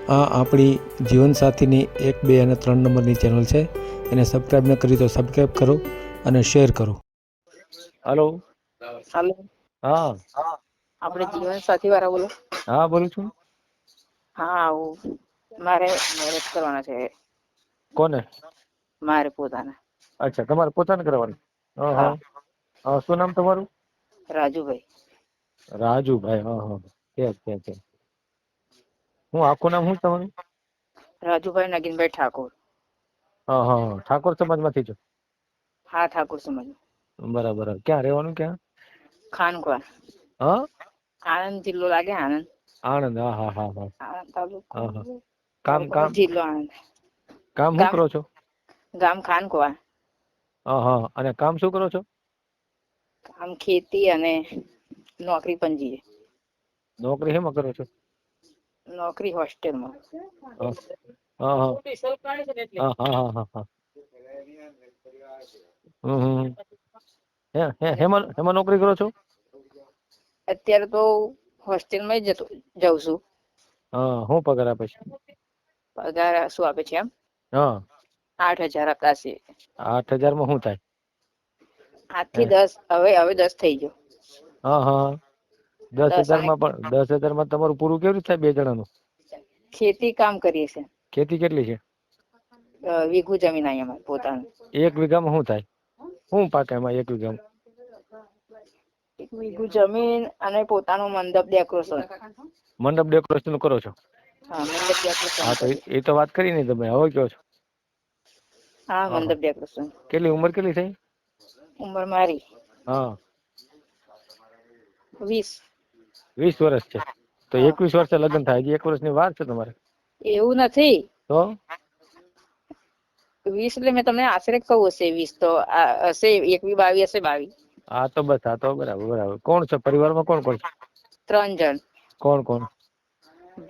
આ આપણી જીવનસાથીની 1, 2 અને 3 નંબરની ચેનલ છે. એને સબસ્ક્રાઈબ ન કરી તો સબસ્ક્રાઈબ કરો અને શેર કરો. હલો. હાલો, હા. આપણે જીવન સાથી વાળા બોલો. હા, બોલું છું. હા, મારે મેરેજ કરવાના છે. કોને? મારે પોતાના. અચ્છા, તમારે પોતાને કરવાનું? હા. શું નામ તમારું? રાજુભાઈ. રાજુભાઈ, છે. હું આખું નામ શું તમારું? રાજુભાઈ નગીનભાઈ ઠાકોર. ઠાકોર સમાજમાંથી છો? હા, ઠાકોર સમાજ. બરાબર. ક્યાં રહેવાનું ક્યાં? ખાનકોર. હા. આણંદ જિલ્લો લાગે, આણંદ. આણંદ, હા. આણંદ તાલુકો. કામ જિલ્લો આણંદ. કામ શું કરો છો? ગામ ખાનકોર. અને કામ શું કરો છો? આમ ખેતી અને નોકરી પણ જઈએ. નોકરી શેમાં કરો છો? નોકરી હોસ્ટેલમાં. હા. હેમાં નોકરી કરો છો? અત્યારે તો હોસ્ટેલમાં જાઉં છું. શું પગાર આપે છે? પગાર શું આપે છે એમ? હા. 8,000 આપતા છે. 8,000 માં શું થાય? 8 થી 10, હવે 10 થઈ ગયો. 10,000 માં પણ 10,000 માં તમારું પૂરું કેવી રીતે થાય 2 જણાનું? ખેતી કામ કરીએ છે. ખેતી કેટલી છે? વીઘું જમીન અમારે પોતાનું. 1 વીઘામાં શું થાય? શું પાકે એમાં 1 વીઘામાં? 1 વીઘું જમીન અને પોતાનું મંડપ ડેકોરેશન. મંડપ ડેકોરેશન કરો છો? હા, મંડપ ડેકોરેશન હા, તો કરીએ. એ તો વાત કરી નઈ તમે, હવે કયો છો? હા, મંડપ ડેકોરેશન. કેટલી ઉંમર થઈ? ઉંમર મારી હા. 20. 20 વર્ષ છે. તો હા 21 વર્ષે લગ્ન થાય, હજી 1 વર્ષની વાર છે તમારે. એવું નથી. તો 20 એટલે મેં તમને આશરે કહું હશે 20 તો હશે 21, 22 હશે 22. હા, તો બસ. હા, તો બરાબર. કોણ છે પરિવારમાં? કોણ છે? 3 જણ. કોણ?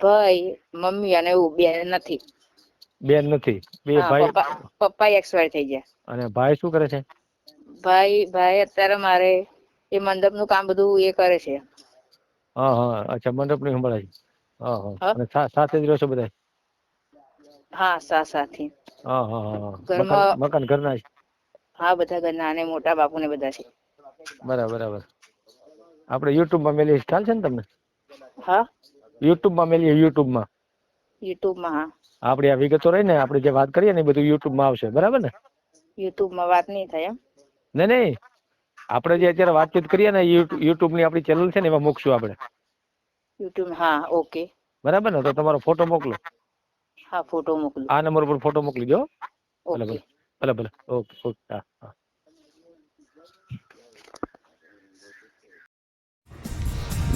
ભાઈ, મમ્મી અને હું. બેન નથી. બેન નથી. બે હા, ભાઈ. પપ્પા એક્સપાયર થઈ ગયા. અને ભાઈ શું કરે છે? ભાઈ અત્યારે મારે એ મંડપ નું કામ બધું એ કરે છે. અચ્છા, મંડપ ની સંભાળે છે. હ અને સાથે જ રહો છો બધા? હા, સાથે. મકાન ઘરના છે? હા, બધા ઘરના અને મોટા બાપુ ને બધા છે. બરાબર. આપણે યુટ્યુબમાં મેલી ખ્યાલ છે ને તમને? હા. યુટ્યુબમાં મેલીએ, યુટ્યુબમાં. યુટ્યુબમાં હા. આપડી આ વિગતો રહી ને, આપણે જે વાત કરીએ ને, એ બધું યુટ્યુબમાં આવશે, બરાબર ને? યુટ્યુબમાં વાત નઈ થાય એમ? નહીં. આપણે જે અત્યારે વાતચીત કરીએ ને, યુટ્યુબ ની આપણી ચેનલ છે ને, એમાં મૂકશું આપણે. યુટ્યુબ, હા, ઓકે. બરાબર ને? તો તમારો ફોટો મોકલો. હા, ફોટો મોકલું. આ નંબર પર ફોટો મોકલી દો. ઓકે. ભલે. ઓકે. હા.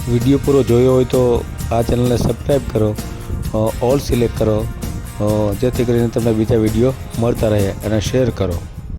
વિડીયો પૂરો જોયો હોય તો આ ચેનલને સબસ્ક્રાઈબ કરો, ઓલ સિલેક્ટ કરો, જેથી કરીને તમને બીજા વિડીયો મળતા રહે, અને શેર કરો.